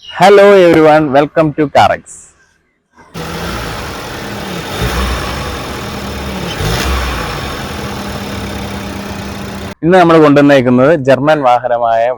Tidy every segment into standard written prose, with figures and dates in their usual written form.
Hello everyone, welcome to CarX. ഇന്ന് നമ്മൾ കൊണ്ടുവന്നേക്കുന്നത് German വാഹനമായ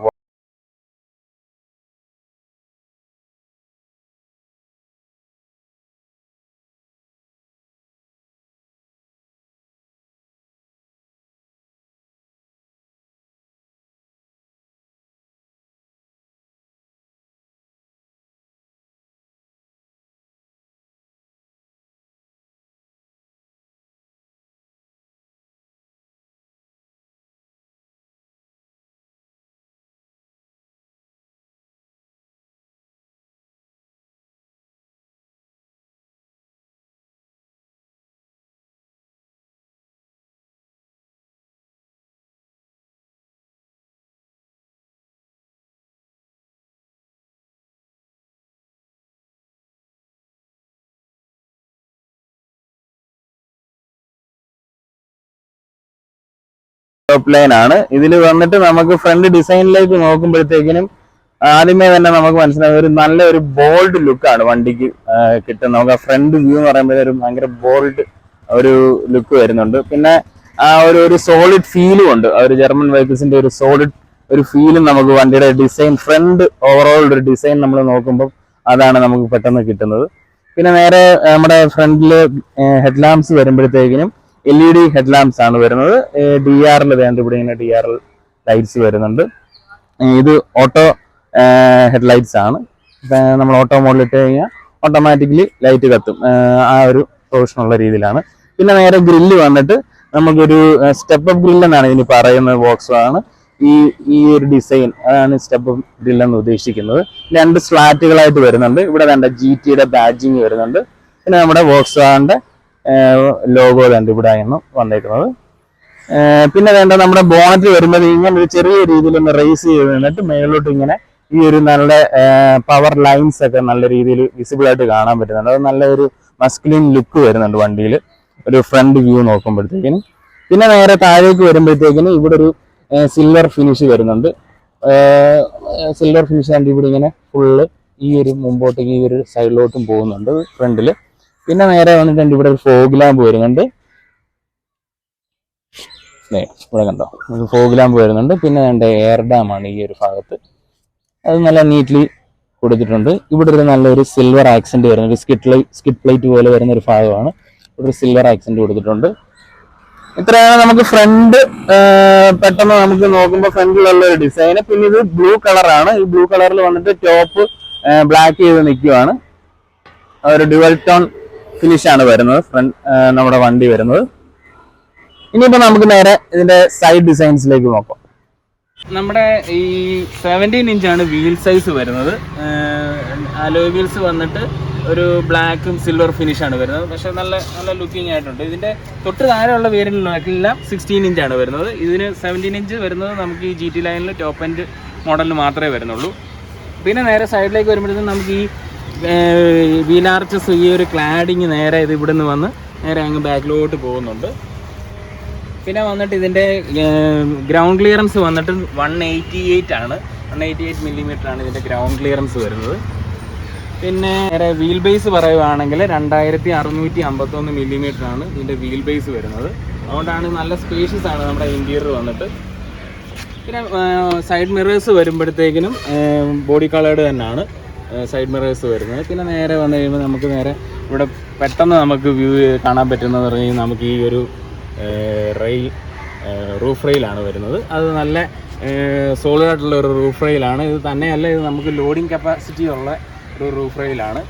top line ആണ്. ഇതിൽ വന്നിട്ട് നമുക്ക് ഫ്രണ്ട് ഡിസൈനിലേക്ക് നോക്കുമ്പോഴത്തേക്കിനും ആദ്യമേ തന്നെ നമുക്ക് മനസ്സിലാവും ഒരു നല്ലൊരു ബോൾഡ് ലുക്കാണ് വണ്ടിക്ക് കിട്ടുന്നത്. നമുക്ക് ആ ഫ്രണ്ട് വ്യൂ എന്ന് പറയുമ്പോൾ ഒരു ഭയങ്കര ബോൾഡ് ഒരു ലുക്ക് വരുന്നുണ്ട്. പിന്നെ ആ ഒരു സോളിഡ് ഫീലും ഉണ്ട്. ആ ഒരു ജർമ്മൻ വെഹിക്കിൾസിന്റെ ഒരു സോളിഡ് ഒരു ഫീലും നമുക്ക് വണ്ടിയുടെ ഡിസൈൻ ഫ്രണ്ട് ഓവറോൾ ഒരു ഡിസൈൻ നമ്മൾ നോക്കുമ്പോൾ അതാണ് നമുക്ക് പെട്ടെന്ന് കിട്ടുന്നത്. പിന്നെ നേരെ നമ്മുടെ ഫ്രണ്ടില് ഹെഡ് ലാംപ്സ് വരുമ്പോഴത്തേക്കിനും LED ഹെഡ് ലാംപ്സ് ആണ് വരുന്നത്. DRL വേണ്ട ഇവിടെ ഇങ്ങനെ DRL ലൈറ്റ്സ് വരുന്നുണ്ട്. ഇത് ഓട്ടോ ഹെഡ് ലൈറ്റ്സ് ആണ്. നമ്മൾ ഓട്ടോ മോഡിൽ ഇട്ട് കഴിഞ്ഞാൽ ഓട്ടോമാറ്റിക്കലി ലൈറ്റ് കത്തും. ആ ഒരു പ്രൊവിഷനുള്ള രീതിയിലാണ്. പിന്നെ നേരെ ഗ്രില്ല് വന്നിട്ട് നമുക്കൊരു സ്റ്റെപ്പ് അപ്പ് ഗ്രില്ല് എന്നാണ് ഇതിന് പറയുന്നത്. ബോക്സ് ആണ് ഈ ഒരു ഡിസൈൻ, അതാണ് സ്റ്റെപ്പ് അപ്പ് ഗ്രില്ല് എന്ന് ഉദ്ദേശിക്കുന്നത്. 2 സ്ലാറ്റുകളായിട്ട് വരുന്നുണ്ട്. ഇവിടെ വേണ്ട GTയുടെ ബാഡ്ജിങ് വരുന്നുണ്ട്. പിന്നെ നമ്മുടെ വോക്സ്വാഗന്റെ ലോഗോ തന്നെ ഇവിടെ ആയിരുന്നു വന്നേക്കുന്നത്. പിന്നെ വേണ്ട നമ്മുടെ ബോണറ്റ് വരുമ്പോൾ ഇങ്ങനെ ഒരു ചെറിയ രീതിയിൽ ഒന്ന് റേസ് ചെയ്ത് നിന്നിട്ട് മേലോട്ട് ഇങ്ങനെ ഈ ഒരു നല്ല പവർ ലൈൻസ് ഒക്കെ നല്ല രീതിയിൽ വിസിബിൾ ആയിട്ട് കാണാൻ പറ്റുന്നുണ്ട്. അത് നല്ലൊരു മസ്കുലിൻ ലുക്ക് വരുന്നുണ്ട് വണ്ടിയിൽ ഒരു ഫ്രണ്ട് വ്യൂ നോക്കുമ്പോഴത്തേക്കിനും. പിന്നെ നേരെ താഴേക്ക് വരുമ്പോഴത്തേക്കിനും ഇവിടെ ഒരു സിൽവർ ഫിനിഷ് വരുന്നുണ്ട്. സിൽവർ ഫിനിഷ് ആയിട്ട് ഇവിടെ ഇങ്ങനെ ഫുള്ള് ഈ ഒരു മുമ്പോട്ടേക്ക് ഈ ഒരു സൈഡിലോട്ടും പോകുന്നുണ്ട് ഫ്രണ്ടില്. പിന്നെ നേരെ വന്നിട്ടുണ്ട് ഇവിടെ ഒരു ഫോഗ് ലാമ്പ് വരുന്നുണ്ട്. ഇവിടെ കണ്ടോ, ഒരു ഫോഗ് ലാമ്പ് വരുന്നുണ്ട്. പിന്നെ വേണ്ട എയർ ഡാം ആണ് ഈ ഒരു ഭാഗത്ത്. അത് നല്ല നീറ്റ്ലി കൊടുത്തിട്ടുണ്ട്. ഇവിടെ ഒരു നല്ലൊരു സിൽവർ ആക്സെന്റ് വരുന്ന ഒരു സ്കിഡ് പ്ലേറ്റ് പോലെ വരുന്ന ഒരു ഭാഗമാണ്. ഇവിടെ ഒരു സിൽവർ ആക്സെന്റ് കൊടുത്തിട്ടുണ്ട്. ഇത്രയാണ് നമുക്ക് ഫ്രണ്ട് പെട്ടെന്ന് നമുക്ക് നോക്കുമ്പോൾ ഫ്രണ്ടിലുള്ള ഒരു ഡിസൈൻ. പിന്നെ ഇത് ബ്ലൂ കളറാണ്. ഈ ബ്ലൂ കളറിൽ വന്നിട്ട് ടോപ്പ് ബ്ലാക്ക് ചെയ്ത് നിൽക്കുവാണ്. ഒരു ഡ്യുവൽ ടോൺ ഫിനിഷ് ആണ് വരുന്നത് ഫ്രണ്ട് നമ്മുടെ വണ്ടി വരുന്നത്. ഇനിയിപ്പോ നമുക്ക് നേരെ ഇതിന്റെ സൈഡ് ഡിസൈൻസിലേക്ക് നോക്കാം. നമ്മുടെ ഈ 17 ഇഞ്ചാണ് വീൽ സൈസ് വരുന്നത്. അലോയ് വീൽസ് വന്നിട്ട് ഒരു ബ്ലാക്കും സിൽവർ ഫിനിഷ് ആണ് വരുന്നത്. പക്ഷെ നല്ല ലുക്കിംഗ് ആയിട്ടുണ്ട്. ഇതിന്റെ തൊട്ട് താഴെയുള്ള വേരിയന്റിലെല്ലാം 16 ഇഞ്ചാണ് വരുന്നത്. ഇതിന് 17 ഇഞ്ച് വരുന്നത് നമുക്ക് ഈ GT ലൈനിൽ ടോപ്പ് എൻഡ് മോഡലിന് മാത്രമേ വരുന്നുള്ളൂ. പിന്നെ നേരെ സൈഡിലേക്ക് വരുമ്പോഴത്തേക്കും നമുക്ക് ഈ വീൽ ആർച്ചസ് ഈ ഒരു ക്ലാഡിങ് നേരെ ഇത് ഇവിടെ നിന്ന് വന്ന് നേരെ അങ്ങ് ബാക്കിലോട്ട് പോകുന്നുണ്ട്. പിന്നെ വന്നിട്ട് ഇതിൻ്റെ ഗ്രൗണ്ട് ക്ലിയറൻസ് വന്നിട്ട് 188 ആണ്. 188 മില്ലിമീറ്റർ ആണ് ഇതിൻ്റെ ഗ്രൗണ്ട് ക്ലിയറൻസ് വരുന്നത്. പിന്നെ നേരെ വീൽ ബേസ് പറയുകയാണെങ്കിൽ 2651 മില്ലിമീറ്റർ ആണ് ഇതിൻ്റെ വീൽ ബേസ് വരുന്നത്. അതുകൊണ്ടാണ് നല്ല സ്പേഷ്യസ് ആണ് നമ്മുടെ ഇൻറ്റീരിയർ വന്നിട്ട്. പിന്നെ സൈഡ് മിറേഴ്സ് വരുമ്പോഴത്തേക്കിനും ബോഡി കളേർഡ് തന്നെയാണ് സൈഡ് മിറേഴ്സ് വരുന്നത്. പിന്നെ നേരെ വന്നു കഴിയുമ്പോൾ നമുക്ക് നേരെ ഇവിടെ പെട്ടെന്ന് നമുക്ക് വ്യൂ കാണാൻ പറ്റുന്നത് പറഞ്ഞു കഴിഞ്ഞാൽ നമുക്ക് ഈ ഒരു റൂഫ് റെയിലാണ് വരുന്നത്. അത് നല്ല സോളിഡ് ആയിട്ടുള്ള ഒരു റൂഫ് റെയിലാണ്. ഇത് തന്നെയല്ല, ഇത് നമുക്ക് ലോഡിങ് കപ്പാസിറ്റി ഉള്ള ഒരു റൂഫ് റെയിലാണ്.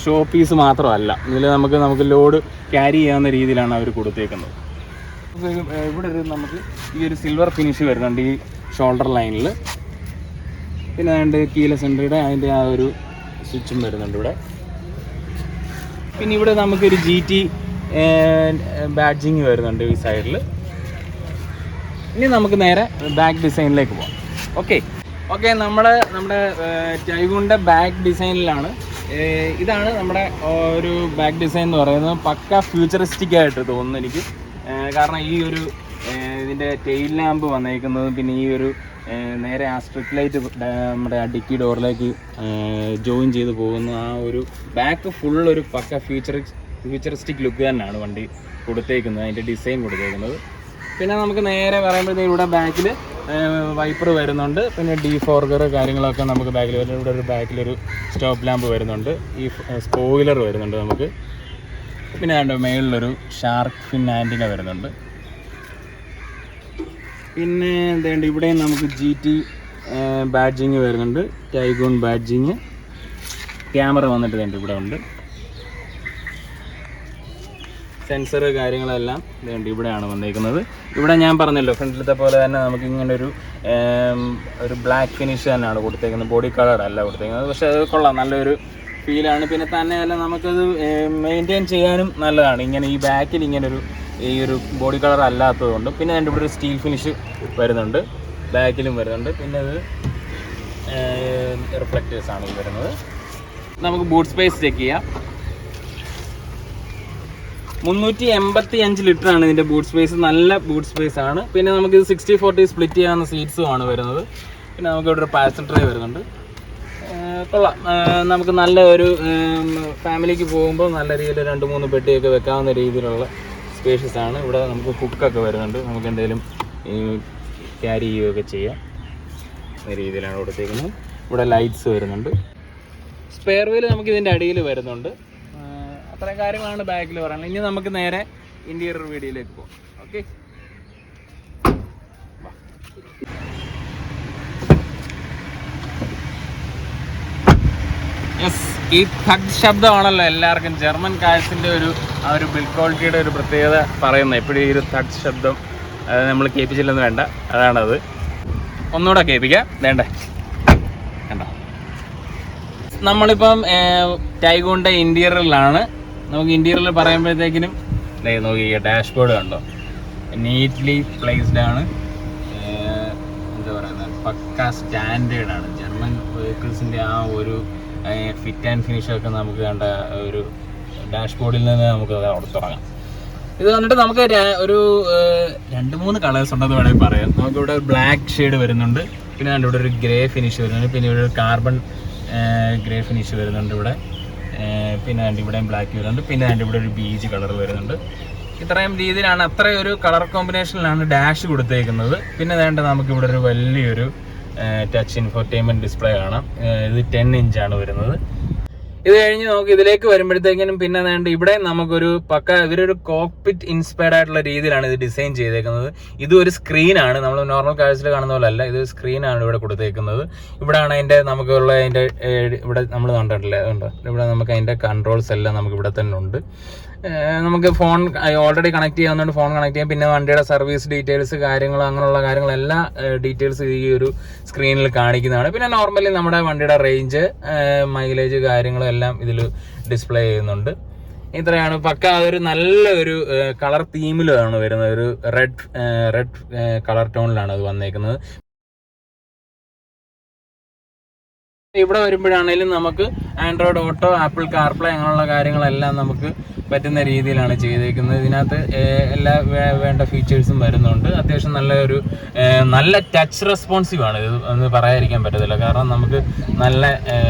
ഷോ പീസ് മാത്രമല്ല, ഇതിൽ നമുക്ക് ലോഡ് ക്യാരി ചെയ്യാവുന്ന രീതിയിലാണ് അവർ കൊടുത്തേക്കുന്നത്. ഇവിടെ നമുക്ക് ഈ ഒരു സിൽവർ ഫിനിഷ് വരുന്നുണ്ട് ഈ ഷോൾഡർ ലൈനിൽ. പിന്നെ അതിൻ്റെ കീലെസ് എൻട്രിയുടെ അതിൻ്റെ ആ ഒരു സ്വിച്ചും വരുന്നുണ്ട് ഇവിടെ. പിന്നെ ഇവിടെ നമുക്കൊരു GT ബാഡ്ജിങ് വരുന്നുണ്ട് ഈ സൈഡിൽ. ഇനി നമുക്ക് നേരെ ബാക്ക് ഡിസൈനിലേക്ക് പോകാം. ഓക്കെ നമ്മുടെ ടൈഗൂണിൻ്റെ ബാക്ക് ഡിസൈനിലാണ്. ഇതാണ് നമ്മുടെ ഒരു ബാക്ക് ഡിസൈൻ എന്ന് പറയുന്നത്. പക്ക ഫ്യൂച്ചറിസ്റ്റിക് ആയിട്ട് തോന്നുന്നു എനിക്ക്. കാരണം ഈ ഒരു ഇതിൻ്റെ ടെയിൽ ലാമ്പ് വന്നേക്കുന്നതും പിന്നെ ഈ ഒരു നേരെ ആ സ്ട്രിറ്റ് ലൈറ്റ് നമ്മുടെ ആ ഡിക്കി ഡോറിലേക്ക് ജോയിൻ ചെയ്ത് പോകുന്ന ആ ഒരു ബാക്ക് ഫുൾ ഒരു പക്ക ഫ്യൂച്ചറിസ്റ്റിക് ലുക്ക് തന്നെയാണ് വണ്ടി കൊടുത്തേക്കുന്നത്, അതിൻ്റെ ഡിസൈൻ കൊടുത്തേക്കുന്നത്. പിന്നെ നമുക്ക് നേരെ പറയുമ്പോഴത്തേക്ക് ഇവിടെ ബാക്കിൽ വൈപ്പർ വരുന്നുണ്ട്, പിന്നെ ഡീഫോർഗർ കാര്യങ്ങളൊക്കെ നമുക്ക് ബാക്കിൽ വരുന്നുണ്ട്. ഇവിടെ ഒരു ബാക്കിലൊരു സ്റ്റോപ്പ് ലാമ്പ് വരുന്നുണ്ട്, ഈ സ്പോയിലർ വരുന്നുണ്ട് നമുക്ക്. പിന്നെ അതിൻ്റെ മേളിലൊരു ഷാർക്ക് ഫിൻ ആൻറ്റിന വരുന്നുണ്ട്. പിന്നെ എന്തുണ്ട് ഇവിടെയും നമുക്ക് GT ബാഡ്ജിങ് വരുന്നുണ്ട്, ടൈഗോൺ ബാഡ്ജിങ്. ക്യാമറ വന്നിട്ട് വേണ്ട ഇവിടെ ഉണ്ട്, സെൻസർ കാര്യങ്ങളെല്ലാം വേണ്ടി ഇവിടെയാണ് വന്നേക്കുന്നത്. ഇവിടെ ഞാൻ പറഞ്ഞല്ലോ ഫ്രണ്ടിലത്തെ പോലെ തന്നെ നമുക്ക് ഇങ്ങനെ ഒരു ബ്ലാക്ക് ഫിനിഷ് തന്നെയാണ് കൊടുത്തേക്കുന്നത്, ബോഡി കളർ അല്ല കൊടുത്തേക്കുന്നത്. പക്ഷേ അത് കൊള്ളാം, നല്ലൊരു ഫീലാണ്. പിന്നെ തന്നെയല്ല നമുക്കത് മെയിൻറ്റെയിൻ ചെയ്യാനും നല്ലതാണ്. ഇങ്ങനെ ഈ ബാക്കിൽ ഈ ഒരു ബോഡി കളർ അല്ലാത്തതുകൊണ്ട്. പിന്നെ അതിൻ്റെ ഇവിടെ ഒരു സ്റ്റീൽ ഫിനിഷ് വരുന്നുണ്ട്, ബാക്കിലും വരുന്നുണ്ട്. പിന്നെ ഇത് റിഫ്ലക്റ്റേഴ്സാണ് ഈ വരുന്നത്. നമുക്ക് ബൂട്ട് സ്പേസ് ചെക്ക് ചെയ്യാം. 385 ലിറ്ററാണ് ഇതിൻ്റെ ബൂട്ട് സ്പേസ്, നല്ല ബൂട്ട് സ്പേസ് ആണ്. പിന്നെ നമുക്കിത് 60-40 സ്പ്ലിറ്റ് ചെയ്യാവുന്ന സീറ്റ്സുമാണ് വരുന്നത്. പിന്നെ നമുക്ക് ഇവിടെ ഒരു പാസഞ്ചർ ട്രേ വരുന്നുണ്ട്, കൊള്ളാം. നമുക്ക് നല്ല ഒരു ഫാമിലിക്ക് പോകുമ്പോൾ നല്ല രീതിയിൽ 2-3 പെട്ടിയൊക്കെ വെക്കാവുന്ന രീതിയിലുള്ള സ്പേഷ്യസ് ആണ്. ഇവിടെ നമുക്ക് കുക്കൊക്കെ വരുന്നുണ്ട്, നമുക്ക് എന്തെങ്കിലും ക്യാരി ചെയ്യുകയൊക്കെ ചെയ്യാം എന്ന രീതിയിലാണ് കൊടുത്തേക്കുന്നത്. ഇവിടെ ലൈറ്റ്സ് വരുന്നുണ്ട്. സ്പെയർ വീല് നമുക്ക് ഇതിൻ്റെ അടിയിൽ വരുന്നുണ്ട്. അത്രയും കാര്യങ്ങളാണ് ബാക്കിൽ പറയുന്നത്. ഇനി നമുക്ക് നേരെ ഇന്റീരിയർ വീഡിയോയിലേക്ക് പോകാം. ഓക്കെ, യെസ്, ഈ തഗ് ശബ്ദമാണല്ലോ എല്ലാവർക്കും ജർമ്മൻ കാഴ്സിൻ്റെ ആ ഒരു ബിൽഡ് ക്വാളിറ്റിയുടെ ഒരു പ്രത്യേകത പറയുന്നത്. എപ്പോഴും ഈ ഒരു തഗ് ശബ്ദം നമ്മൾ കേൾപ്പിച്ചില്ലെന്ന് വേണ്ട, അതാണത്. ഒന്നുകൂടെ കേൾപ്പിക്കാം, വേണ്ടേ കണ്ടോ. നമ്മളിപ്പം ടൈഗോണിൻ്റെ ഇൻറ്റീരിയറിലാണ്. നമുക്ക് ഇൻറ്റീരിയറിൽ പറയുമ്പോഴത്തേക്കിനും നോക്കിയ ഡാഷ്ബോർഡ് കണ്ടോ, നീറ്റ്ലി പ്ലേസ്ഡ് ആണ്. എന്താ പറയുന്നത്, പക്ക സ്റ്റാൻഡേർഡാണ്. ജർമ്മൻ വെഹിക്കിൾസിൻ്റെ ആ ഒരു ഫിറ്റ് ആൻഡ് ഫിനിഷൊക്കെ നമുക്ക് കണ്ട ഒരു ഡാഷ്ബോർഡിൽ നിന്ന് നമുക്ക് അവിടെ തുടങ്ങാം. ഇത് വന്നിട്ട് നമുക്ക് ഒരു 2-3 കളേഴ്സ് ഉണ്ടെന്ന് വേണമെങ്കിൽ പറയാം. നമുക്കിവിടെ ബ്ലാക്ക് ഷെയ്ഡ് വരുന്നുണ്ട്, പിന്നെ അതിൻ്റെ ഇവിടെ ഒരു ഗ്രേ ഫിനിഷ് വരുന്നുണ്ട്, പിന്നെ ഇവിടെ ഒരു കാർബൺ ഗ്രേ ഫിനിഷ് വരുന്നുണ്ട് ഇവിടെ. പിന്നെ അതിൻ്റെ ഇവിടെയും ബ്ലാക്ക് വരുന്നുണ്ട്, പിന്നെ അതിൻ്റെ ഇവിടെ ഒരു ബീച്ച് കളർ വരുന്നുണ്ട്. ഇത്രയും രീതിയിലാണ്, അത്രയും ഒരു കളർ കോമ്പിനേഷനിലാണ് ഡാഷ് കൊടുത്തേക്കുന്നത്. പിന്നെ വേണ്ട നമുക്കിവിടെ ഒരു വലിയൊരു ടച്ച് ഇൻഫോർടൈൻമെൻറ്റ് ഡിസ്പ്ലേ കാണാം. ഇത് 10 ഇഞ്ചാണ് വരുന്നത്. ഇത് കഴിഞ്ഞ് നമുക്ക് ഇതിലേക്ക് വരുമ്പോഴത്തേക്കിനും പിന്നെ വേണ്ട ഇവിടെ നമുക്കൊരു പക്ക ഇവരൊരു കോക്പിറ്റ് ഇൻസ്പയർഡ് ആയിട്ടുള്ള രീതിയിലാണ് ഇത് ഡിസൈൻ ചെയ്തേക്കുന്നത്. ഇത് ഒരു സ്ക്രീനാണ്, നമ്മൾ നോർമൽ കാഴ്ചയിൽ കാണുന്ന പോലെ അല്ല, ഇത് സ്ക്രീനാണ് ഇവിടെ കൊടുത്തേക്കുന്നത്. ഇവിടെയാണ് അതിൻ്റെ നമുക്കുള്ള അതിൻ്റെ ഇവിടെ നമ്മൾ കണ്ടിട്ടില്ലേ, ഉണ്ടോ, ഇവിടെ നമുക്ക് അതിൻ്റെ കൺട്രോൾസ് എല്ലാം നമുക്ക് ഇവിടെ തന്നെ ഉണ്ട്. നമുക്ക് ഫോൺ ഓൾറെഡി കണക്ട് ചെയ്യാവുന്നതുകൊണ്ട് ഫോൺ കണക്ട് ചെയ്യാം. പിന്നെ വണ്ടിയുടെ സർവീസ് ഡീറ്റെയിൽസ് കാര്യങ്ങൾ അങ്ങനെയുള്ള കാര്യങ്ങളെല്ലാം ഡീറ്റെയിൽസ് ഈ ഒരു സ്ക്രീനിൽ കാണിക്കുന്നതാണ്. പിന്നെ നോർമലി നമ്മുടെ വണ്ടിയുടെ റേഞ്ച്, മൈലേജ് കാര്യങ്ങളും എല്ലാം ഇതിൽ ഡിസ്പ്ലേ ചെയ്യുന്നുണ്ട്. ഇത്രയാണ് പക്ക ഒരു നല്ല ഒരു കളർ തീമിലാണ് വരുന്നത്. ഒരു റെഡ് കളർ ടോണിലാണ് അത് വന്നേക്കുന്നത്. ഇവിടെ വരുമ്പോഴാണെങ്കിലും നമുക്ക് ആൻഡ്രോയിഡ് ഓട്ടോ, ആപ്പിൾ കാർപ്ലേ അങ്ങനെയുള്ള കാര്യങ്ങളെല്ലാം നമുക്ക് പറ്റുന്ന രീതിയിലാണ് ചെയ്തേക്കുന്നത്. ഇതിനകത്ത് എല്ലാ വേണ്ട ഫീച്ചേഴ്സും വരുന്നുണ്ട്. അത്യാവശ്യം നല്ല ടച്ച് റെസ്പോൺസീവ് ആണ് ഇത് എന്ന് പറയാതിരിക്കാൻ പറ്റത്തില്ല. കാരണം നമുക്ക് നല്ല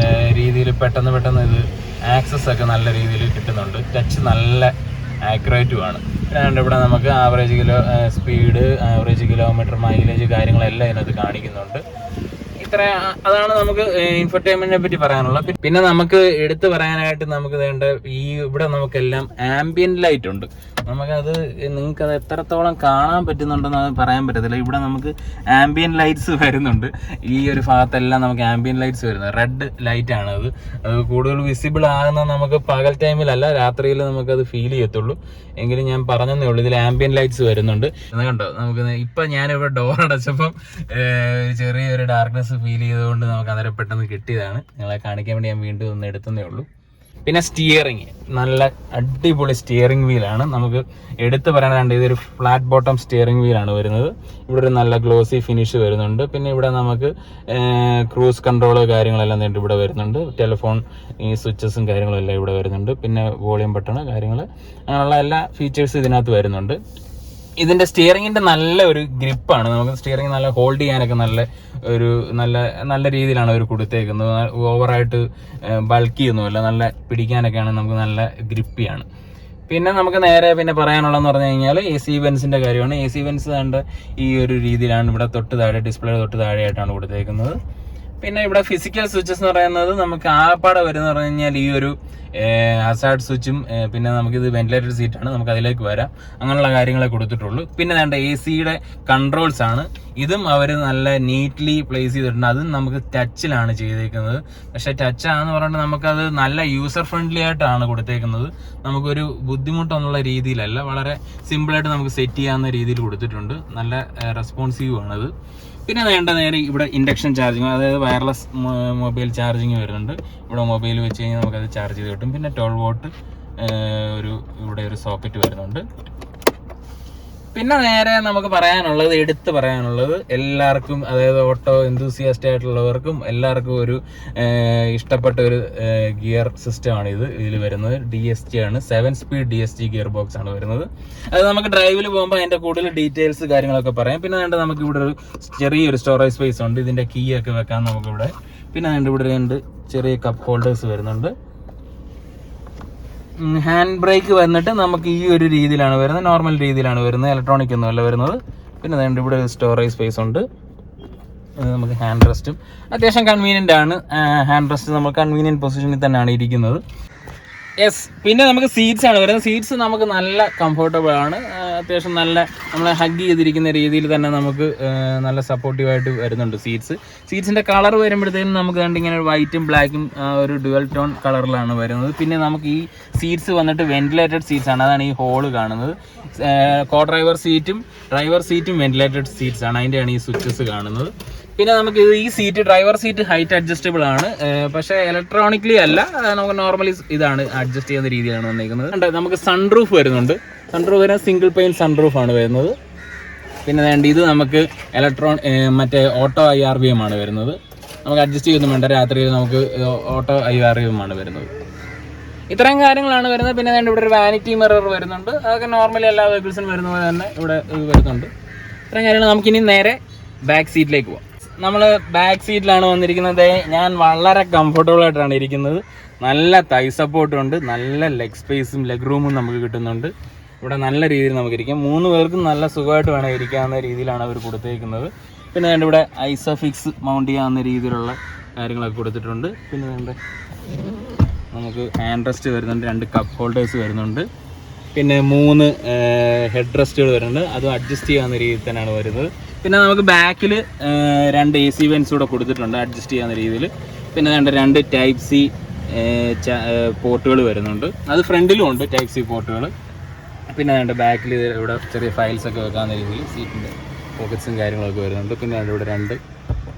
രീതിയിൽ പെട്ടെന്ന് ഇത് ആക്സസ് ഒക്കെ നല്ല രീതിയിൽ കിട്ടുന്നുണ്ട്. ടച്ച് നല്ല ആക്യുറേറ്റുമാണ്. ഇവിടെ നമുക്ക് average speed, average kilometre, mileage കാര്യങ്ങളെല്ലാം ഇതിനകത്ത് കാണിക്കുന്നുണ്ട്. അതാണ് നമുക്ക് ഇൻഫർടൈൻമെന്റിനെ പറ്റി പറയാനുള്ളത്. പിന്നെ നമുക്ക് എടുത്തു പറയാനായിട്ട് നമുക്ക് വേണ്ട ഇവിടെ നമുക്കെല്ലാം ആംബിയന്റ് ലൈറ്റ് ഉണ്ട്. നമുക്കത് നിങ്ങൾക്കത് എത്രത്തോളം കാണാൻ പറ്റുന്നുണ്ടെന്ന് പറയാൻ പറ്റത്തില്ല. ഇവിടെ നമുക്ക് ആംബിയന്റ് ലൈറ്റ്സ് വരുന്നുണ്ട്. ഈ ഒരു ഭാഗത്തെല്ലാം നമുക്ക് ആംബിയന്റ് ലൈറ്റ്സ് വരുന്നത് റെഡ് ലൈറ്റ് ആണ്. അത് കൂടുതൽ വിസിബിൾ ആകുന്നത് നമുക്ക് പകൽ ടൈമിലല്ല, രാത്രിയിൽ നമുക്കത് ഫീൽ ചെയ്യത്തുള്ളൂ. എങ്കിലും ഞാൻ പറഞ്ഞതേ ഉള്ളൂ, ഇതിൽ ആംബിയന്റ് ലൈറ്റ്സ് വരുന്നുണ്ട്. കണ്ടോ, നമുക്ക് ഇപ്പം ഞാനിവിടെ ഡോർ അടച്ചപ്പം ചെറിയൊരു ഡാർക്ക്നെസ് ഫീൽ ചെയ്തുകൊണ്ട് നമുക്ക് അന്നേരം പെട്ടെന്ന് കിട്ടിയതാണ്. നിങ്ങളെ കാണിക്കാൻ വേണ്ടി ഞാൻ വീണ്ടും ഒന്ന് എടുത്തതേ ഉള്ളൂ. പിന്നെ സ്റ്റിയറിങ് നല്ല അടിപൊളി സ്റ്റിയറിംഗ് വീലാണ്. നമുക്ക് എടുത്ത് പറയാനുണ്ട്, ഇതൊരു ഫ്ലാറ്റ് ബോട്ടം സ്റ്റിയറിംഗ് വീലാണ് വരുന്നത്. ഇവിടെ ഒരു നല്ല ഗ്ലോസി ഫിനിഷ് വരുന്നുണ്ട്. പിന്നെ ഇവിടെ നമുക്ക് ക്രൂസ് കൺട്രോള് കാര്യങ്ങളെല്ലാം ഇവിടെ വരുന്നുണ്ട്. ടെലിഫോൺ ഈ സ്വിച്ചസും കാര്യങ്ങളും എല്ലാം ഇവിടെ വരുന്നുണ്ട്. പിന്നെ വോളിയം ബട്ടൺ കാര്യങ്ങൾ അങ്ങനെയുള്ള എല്ലാ ഫീച്ചേഴ്സും ഇതിനകത്ത് വരുന്നുണ്ട്. ഇതിന്റെ സ്റ്റിയറിംഗിന്റെ നല്ല ഒരു ഗ്രിപ്പാണ്. നമുക്ക് സ്റ്റിയറിംഗ് നല്ല ഹോൾഡ് ചെയ്യാനൊക്കെ നല്ല രീതിയിലാണ് അവർ കൊടുത്തേക്കുന്നത്. ഓവറായിട്ട് ബൾക്കിയൊന്നുമല്ല, നല്ല പിടിക്കാനൊക്കെയാണ് നമുക്ക് നല്ല ഗ്രിപ്പിയാണ്. പിന്നെ നമുക്ക് നേരെ പിന്നെ പറയാനുള്ളതെന്ന് പറഞ്ഞു കഴിഞ്ഞാൽ AC വെൻസിന്റെ കാര്യമാണ്. AC വെൻസ് കണ്ട് ഈ ഒരു രീതിയിലാണ് ഇവിടെ തൊട്ട് താഴെ, ഡിസ്പ്ലേ തൊട്ട് താഴെയായിട്ടാണ് കൊടുത്തേക്കുന്നത്. പിന്നെ ഇവിടെ ഫിസിക്കൽ സ്വിച്ചസ് എന്ന് പറയുന്നത് നമുക്ക് ആപ്പാടെ വരുന്ന പറഞ്ഞു കഴിഞ്ഞാൽ ഈ ഒരു ഹസാർഡ് സ്വിച്ചും, പിന്നെ നമുക്കിത് വെന്റിലേറ്റഡ് സീറ്റാണ്, നമുക്ക് അതിലേക്ക് വരാം, അങ്ങനെയുള്ള കാര്യങ്ങളെ കൊടുത്തിട്ടുള്ളൂ. പിന്നെ വേണ്ട AC-യുടെ കൺട്രോൾസ് ആണ്. ഇതും അവർ നല്ല നീറ്റ്ലി പ്ലേസ് ചെയ്തിട്ടുണ്ട്. അതും നമുക്ക് ടച്ചിലാണ് ചെയ്തേക്കുന്നത്. പക്ഷേ ടച്ചാന്ന് പറഞ്ഞിട്ട് നമുക്കത് നല്ല യൂസർ ഫ്രണ്ട്ലി ആയിട്ടാണ് കൊടുത്തേക്കുന്നത്. നമുക്കൊരു ബുദ്ധിമുട്ടെന്നുള്ള രീതിയിലല്ല, വളരെ സിമ്പിളായിട്ട് നമുക്ക് സെറ്റ് ചെയ്യാവുന്ന രീതിയിൽ കൊടുത്തിട്ടുണ്ട്. നല്ല റെസ്പോൺസീവ് ആണത്. പിന്നെ നേരെ ഇവിടെ ഇൻഡക്ഷൻ ചാർജിങ്, അതായത് വയർലെസ് മൊബൈൽ ചാർജിങ് വരുന്നുണ്ട്. ഇവിടെ മൊബൈൽ വെച്ച് കഴിഞ്ഞാൽ നമുക്കത് ചാർജ് ചെയ്ത് കിട്ടും. പിന്നെ 12 വോട്ട് ഇവിടെ ഒരു സോക്കറ്റ് വരുന്നുണ്ട്. പിന്നെ നേരെ നമുക്ക് എടുത്ത് പറയാനുള്ളത് എല്ലാവർക്കും, അതായത് ഓട്ടോ എന്തൂസിയാസ്റ്റ് ആയിട്ടുള്ളവർക്കും എല്ലാവർക്കും ഒരു ഇഷ്ടപ്പെട്ട ഒരു ഗിയർ സിസ്റ്റമാണ് ഇതിൽ വരുന്നത്. DSG ആണ്, 7 സ്പീഡ് DSG ഗിയർ ബോക്സ് ആണ് വരുന്നത്. അത് നമുക്ക് ഡ്രൈവിൽ പോകുമ്പോൾ അതിന്റെ കൂടുതൽ ഡീറ്റെയിൽസ് കാര്യങ്ങളൊക്കെ പറയാം. പിന്നെ നമുക്ക് ഇവിടെ ഒരു ചെറിയൊരു സ്റ്റോറേജ് സ്പേസ് ഉണ്ട്, ഇതിന്റെ കീ ഒക്കെ വെക്കാൻ നമുക്കിവിടെ. പിന്നെ ഇവിടെ 2 ചെറിയ കപ്പ് ഹോൾഡേഴ്സ് വരുന്നുണ്ട്. ഹാൻഡ് ബ്രേക്ക് വന്നിട്ട് നമുക്ക് ഈ ഒരു രീതിയിലാണ് വരുന്നത്, നോർമൽ രീതിയിലാണ് വരുന്നത്, ഇലക്ട്രോണിക് ഒന്നുമല്ല വരുന്നത്. പിന്നെ ഇവിടെ ഒരു സ്റ്റോറേജ് സ്പേസ് ഉണ്ട്. നമുക്ക് ഹാൻഡ് റെസ്റ്റും അത്യാവശ്യം കൺവീനിയൻ്റ് ആണ്. ഹാൻഡ് റെസ്റ്റ് നമുക്ക് കൺവീനിയൻറ്റ് പൊസിഷനിൽ തന്നെയാണ് ഇരിക്കുന്നത്. പിന്നെ നമുക്ക് സീറ്റ്സ് ആണ് വരുന്നത്. സീറ്റ്സ് നമുക്ക് നല്ല കംഫർട്ടബിൾ ആണ്. അത്യാവശ്യം നല്ല നമ്മളെ ഹഗ് ചെയ്തിരിക്കുന്ന രീതിയിൽ തന്നെ നമുക്ക് നല്ല സപ്പോർട്ടീവായിട്ട് വരുന്നുണ്ട് സീറ്റ്സിൻ്റെ കളർ വരുമ്പോഴത്തേക്കും നമുക്ക് ഇങ്ങനെ വൈറ്റും ബ്ലാക്കും ഒരു ഡുവൽ ടോൺ കളറിലാണ് വരുന്നത്. പിന്നെ നമുക്ക് ഈ സീറ്റ്സ് വന്നിട്ട് വെന്റിലേറ്റഡ് സീറ്റ്സ് ആണ്, അതാണ് ഈ ഹോള് കാണുന്നത്. ഡ്രൈവർ സീറ്റും വെന്റിലേറ്റഡ് സീറ്റ്സ് ആണ്, അതിൻ്റെയാണ് ഈ സ്വിച്ചസ് കാണുന്നത്. പിന്നെ നമുക്ക് ഈ ഡ്രൈവർ സീറ്റ് ഹൈറ്റ് അഡ്ജസ്റ്റബിൾ ആണ്, പക്ഷേ ഇലക്ട്രോണിക്കലി അല്ല, നമുക്ക് നോർമലി ഇതാണ് അഡ്ജസ്റ്റ് ചെയ്യുന്ന രീതിയിലാണ് വന്നിരിക്കുന്നത്. നമുക്ക് സൺറൂഫ് വരുന്നുണ്ട്. സൺറൂഫ് വരുന്നത് സിംഗിൾ പെയിൻ സൺറൂഫ് ആണ് വരുന്നത്. പിന്നെ ഇത് നമുക്ക് മറ്റേ ഓട്ടോ IRVM ആണ് വരുന്നത്. നമുക്ക് അഡ്ജസ്റ്റ് ചെയ്യുന്നു വേണ്ട, രാത്രിയിൽ നമുക്ക് ഓട്ടോ IRVM ആണ് വരുന്നത്. ഇത്രയും കാര്യങ്ങളാണ് വരുന്നത്. പിന്നെ ഇവിടെ ഒരു വാനിറ്റി മിറർ വരുന്നുണ്ട്. അതൊക്കെ നോർമലി എല്ലാ വെഹിക്കിൾസിനും വരുന്ന പോലെ തന്നെ ഇവിടെ വരുന്നുണ്ട്. ഇത്രയും കാര്യങ്ങൾ. നമുക്കിനി നേരെ ബാക്ക് സീറ്റിലേക്ക് പോകാം. നമ്മൾ ബാക്ക് സീറ്റിലാണ് വന്നിരിക്കുന്നത്. ഞാൻ വളരെ കംഫർട്ടബിൾ ആയിട്ടാണ് ഇരിക്കുന്നത്. നല്ല തൈ സപ്പോർട്ടുണ്ട്, നല്ല ലെഗ് റൂമും നമുക്ക് കിട്ടുന്നുണ്ട്. ഇവിടെ നല്ല രീതിയിൽ നമുക്ക് ഇരിക്കാം. 3 പേർക്കും നല്ല സുഖമായിട്ട് വേണം ഇരിക്കാവുന്ന രീതിയിലാണ് അവർ കൊടുത്തേക്കുന്നത്. പിന്നെ ഇവിടെ ഐസോഫിക്സ് മൗണ്ട് ചെയ്യാവുന്ന രീതിയിലുള്ള കാര്യങ്ങളൊക്കെ കൊടുത്തിട്ടുണ്ട്. പിന്നെ നമുക്ക് ഹാൻഡ് റെസ്റ്റ് വരുന്നുണ്ട്, 2 കപ്പ് ഹോൾഡേഴ്സ് വരുന്നുണ്ട്. പിന്നെ 3 ഹെഡ് റെസ്റ്റുകൾ വരുന്നുണ്ട്, അതും അഡ്ജസ്റ്റ് ചെയ്യാവുന്ന രീതിയിൽ തന്നെയാണ് വരുന്നത്. പിന്നെ നമുക്ക് ബാക്കിൽ 2 AC വെൻസ് കൂടെ കൊടുത്തിട്ടുണ്ട് അഡ്ജസ്റ്റ് ചെയ്യാവുന്ന രീതിയിൽ. പിന്നെ 2 Type C പോർട്ടുകൾ വരുന്നുണ്ട്, അത് ഫ്രണ്ടിലും ഉണ്ട് Type C പോർട്ടുകൾ. പിന്നെ ബാക്കിൽ ഇവിടെ ചെറിയ ഫയൽസൊക്കെ വെക്കാവുന്ന രീതിയിൽ സീറ്റിൻ്റെ പോക്കറ്റ്സും കാര്യങ്ങളൊക്കെ വരുന്നുണ്ട്. പിന്നെ ഇവിടെ 2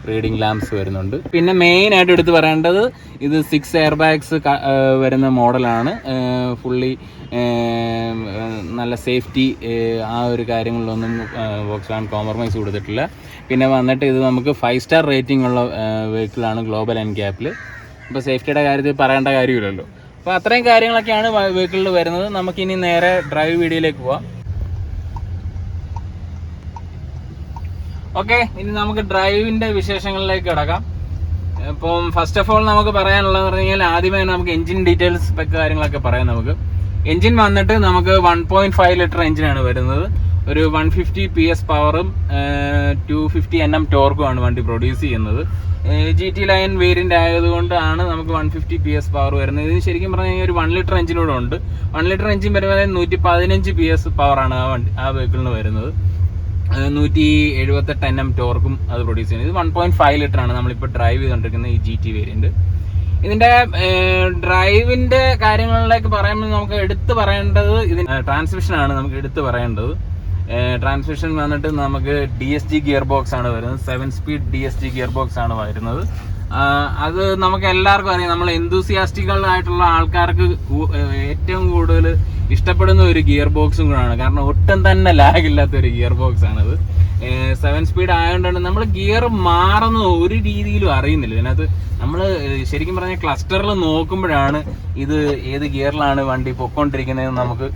റീഡിംഗ് ലാംപ്സ് വരുന്നുണ്ട്. പിന്നെ മെയിനായിട്ട് എടുത്ത് പറയേണ്ടത് ഇത് 6 എയർ ബാഗ്സ് വരുന്ന മോഡലാണ്. ഫുള്ളി നല്ല സേഫ്റ്റി ആ ഒരു കാര്യങ്ങളിലൊന്നും വോക്സ്വാഗൺ കോംപ്രമൈസ് കൊടുത്തിട്ടില്ല. പിന്നെ വന്നിട്ട് ഇത് നമുക്ക് 5 സ്റ്റാർ റേറ്റിംഗ് ഉള്ള വെഹിക്കിളാണ് ഗ്ലോബൽ NCAP. അപ്പോൾ സേഫ്റ്റിയുടെ കാര്യത്തിൽ പറയേണ്ട കാര്യമില്ലല്ലോ. അപ്പോൾ അത്രയും കാര്യങ്ങളൊക്കെയാണ് വെഹിക്കിളിൽ വരുന്നത്. നമുക്കിനി നേരെ ഡ്രൈവ് വീഡിയോയിലേക്ക് പോവാം. ഓക്കെ, ഇനി നമുക്ക് ഡ്രൈവിൻ്റെ വിശേഷങ്ങളിലേക്ക് കിടക്കാം. ഇപ്പം ഫസ്റ്റ് ഓഫ് ഓൾ നമുക്ക് പറയാനുള്ളതെന്ന് പറഞ്ഞു കഴിഞ്ഞാൽ ആദ്യമേ നമുക്ക് എഞ്ചിൻ ഡീറ്റെയിൽസ് കാര്യങ്ങളൊക്കെ പറയാം. നമുക്ക് എഞ്ചിൻ വന്നിട്ട് നമുക്ക് 1.5 ലിറ്റർ എഞ്ചിനാണ് വരുന്നത്. ഒരു 150 PS പവറും 250 Nm ടോർക്കുമാണ് വണ്ടി പ്രൊഡ്യൂസ് ചെയ്യുന്നത്. GT ലൈൻ വേരിയൻ്റ് ആയതുകൊണ്ടാണ് നമുക്ക് 150 PS പവർ വരുന്നത്. ഇത് ശരിക്കും പറഞ്ഞു കഴിഞ്ഞാൽ ഒരു 1 ലിറ്റർ എഞ്ചിനൂടെ ഉണ്ട്. 1 ലിറ്റർ എഞ്ചിൻ വരുമ്പോൾ 115 PS പവറാണ് ആ വെഹിക്കിളിന് വരുന്നത്. 178 Nm ടോർക്കും അത് പ്രൊഡ്യൂസ് ചെയ്യുന്നത്. ഇത് 1.5 ലിറ്റർ ആണ് നമ്മളിപ്പോൾ ഡ്രൈവ് ചെയ്തുകൊണ്ടിരിക്കുന്ന ഈ GT വേരിയന്റ്. ഇതിന്റെ ഡ്രൈവിന്റെ കാര്യങ്ങളിലേക്ക് പറയുമ്പോൾ നമുക്ക് എടുത്തു പറയേണ്ടത് ഇതിന്റെ ട്രാൻസ്മിഷൻ ആണ്. നമുക്ക് എടുത്തു പറയേണ്ടത് ട്രാൻസ്മിഷൻ വന്നിട്ട് നമുക്ക് DSG ഗിയർ ബോക്സ് ആണ് വരുന്നത്. 7 സ്പീഡ് DSG ഗിയർ ബോക്സ് ആണ് വരുന്നത്. അത് നമുക്ക് എല്ലാവർക്കും അറിയാം. നമ്മൾ എന്തൂസിയാസ്റ്റികളായിട്ടുള്ള ആൾക്കാർക്ക് ഏറ്റവും കൂടുതൽ ഇഷ്ടപ്പെടുന്ന ഒരു ഗിയർ ബോക്സും കൂടാണ്. കാരണം ഒട്ടും തന്നെ ലാഗ് ഇല്ലാത്ത ഒരു ഗിയർ ബോക്സ് ആണത്. 7 സ്പീഡ് ആയതുകൊണ്ടാണ് നമ്മൾ ഗിയർ മാറുന്നത് ഒരു രീതിയിലും അറിയുന്നില്ല. ഇതിനകത്ത് നമ്മൾ ശരിക്കും പറഞ്ഞാൽ ക്ലസ്റ്ററിൽ നോക്കുമ്പോഴാണ് ഇത് ഏത് ഗിയറിലാണ് വണ്ടി പൊക്കോണ്ടിരിക്കുന്നതെന്ന് നമുക്ക്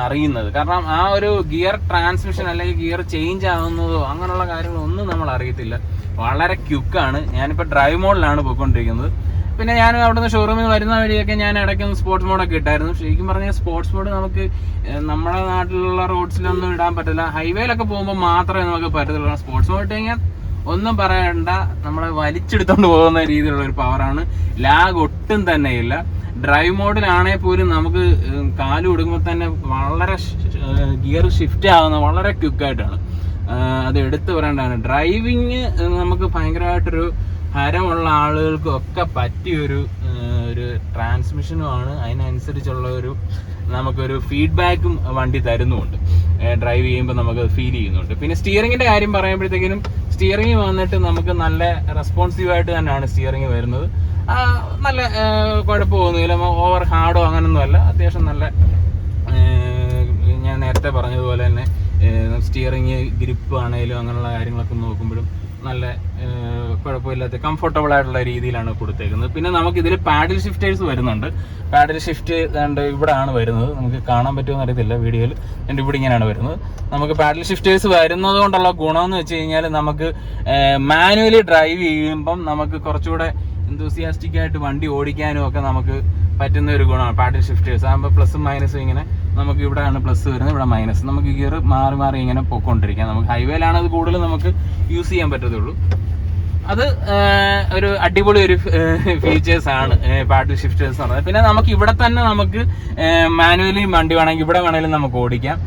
അറിയുന്നത്. കാരണം ആ ഒരു ഗിയർ ട്രാൻസ്മിഷൻ അല്ലെങ്കിൽ ഗിയർ ചേഞ്ച് ആകുന്നതോ അങ്ങനെയുള്ള കാര്യങ്ങളൊന്നും നമ്മൾ അറിയത്തില്ല. വളരെ ക്യുക്കാണ്. ഞാനിപ്പോൾ ഡ്രൈവ് മോഡിലാണ് പൊയ്ക്കൊണ്ടിരിക്കുന്നത്. പിന്നെ ഞാൻ അവിടുന്ന് ഷോറൂമിൽ വരുന്ന വഴിയൊക്കെ ഞാൻ ഇടയ്ക്കൊന്ന് സ്പോർട്സ് മോഡൊക്കെ ഇട്ടായിരുന്നു. ശരിക്കും പറഞ്ഞാൽ സ്പോർട്സ് മോഡ് നമുക്ക് നമ്മുടെ നാട്ടിലുള്ള റോഡ്സിലൊന്നും ഇടാൻ പറ്റില്ല. ഹൈവേയിലൊക്കെ പോകുമ്പോൾ മാത്രമേ നമുക്ക് പറ്റത്തുള്ളൂ. സ്പോർട്സ് മോഡ് ഇട്ട് കഴിഞ്ഞാൽ ഒന്നും പറയണ്ട, നമ്മളെ വലിച്ചെടുത്തോണ്ട് പോകുന്ന രീതിയിലുള്ള ഒരു പവറാണ്. ലാഗ് ഒട്ടും തന്നെ ഇല്ല. ഡ്രൈവ് മോഡിലാണെങ്കിൽ പോലും നമുക്ക് കാല് കൊടുക്കുമ്പോൾ തന്നെ വളരെ ഗിയർ ഷിഫ്റ്റ് ആകുന്ന വളരെ ക്വിക്കായിട്ടാണ്. അത് എടുത്തു പറയേണ്ടതാണ്. ഡ്രൈവിങ് നമുക്ക് ഭയങ്കരമായിട്ടൊരു ഹരമുള്ള ആളുകൾക്കും ഒക്കെ പറ്റിയൊരു ട്രാൻസ്മിഷനുമാണ്. അതിനനുസരിച്ചുള്ള നമുക്കൊരു ഫീഡ്ബാക്കും വണ്ടി തരുന്നുമുണ്ട്. ഡ്രൈവ് ചെയ്യുമ്പോൾ നമുക്ക് ഫീൽ ചെയ്യുന്നുണ്ട്. പിന്നെ സ്റ്റിയറിങ്ങിന്റെ കാര്യം പറയുമ്പോഴത്തേക്കിനും സ്റ്റിയറിങ് വന്നിട്ട് നമുക്ക് നല്ല റെസ്പോൺസീവായിട്ട് തന്നെയാണ് സ്റ്റിയറിങ് വരുന്നത്. നല്ല കുഴപ്പമൊന്നുമില്ല. ഓവർ ഹാർഡോ അങ്ങനൊന്നും അല്ല. അത്യാവശ്യം നല്ല, ഞാൻ നേരത്തെ പറഞ്ഞതുപോലെ തന്നെ സ്റ്റിയറിങ് ഗ്രിപ്പ് ആണെങ്കിലും അങ്ങനെയുള്ള കാര്യങ്ങളൊക്കെ നോക്കുമ്പോഴും നല്ല കുഴപ്പമില്ലാത്ത കംഫർട്ടബിൾ ആയിട്ടുള്ള രീതിയിലാണ് കൊടുത്തേക്കുന്നത്. പിന്നെ നമുക്ക് ഇതിൽ പാഡിൽ ഷിഫ്റ്റേഴ്സ് വരുന്നുണ്ട്. പാഡിൽ ഷിഫ്റ്റ് ഇവിടെ ആണ് വരുന്നത്. നമുക്ക് കാണാൻ പറ്റുമെന്ന് അറിയത്തില്ല വീഡിയോയിൽ. എൻ്റെ ഇവിടെ ഇങ്ങനെയാണ് വരുന്നത്. നമുക്ക് പാഡിൽ ഷിഫ്റ്റേഴ്സ് വരുന്നത് കൊണ്ടുള്ള ഗുണമെന്ന് വെച്ച് കഴിഞ്ഞാൽ നമുക്ക് മാനുവലി ഡ്രൈവ് ചെയ്യുമ്പം നമുക്ക് കുറച്ചുകൂടെ എന്തൂസിയാസ്റ്റിക് ആയിട്ട് വണ്ടി ഓടിക്കാനും ഒക്കെ നമുക്ക് പറ്റുന്ന ഒരു ഗുണമാണ് പാഡിൽ ഷിഫ്റ്റേഴ്സ് ആകുമ്പോൾ. പ്ലസും മൈനസും ഇങ്ങനെ നമുക്ക് ഇവിടെയാണ് പ്ലസ് വരുന്നത്, ഇവിടെ മൈനസ്. നമുക്ക് ഗിയർ മാറി മാറി ഇങ്ങനെ പൊയ്ക്കൊണ്ടിരിക്കാം. നമുക്ക് ഹൈവേയിലാണ് അത് കൂടുതൽ നമുക്ക് യൂസ് ചെയ്യാൻ പറ്റത്തുള്ളൂ. അത് ഒരു അടിപൊളി ഒരു ഫീച്ചേഴ്സ് ആണ് പാഡിൽ ഷിഫ്റ്റേഴ്സ് എന്ന് പറയുന്നത്. പിന്നെ നമുക്ക് ഇവിടെ തന്നെ നമുക്ക് മാനുവലി വണ്ടി വേണമെങ്കിൽ ഇവിടെ വേണമെങ്കിലും നമുക്ക് ഓടിക്കാം.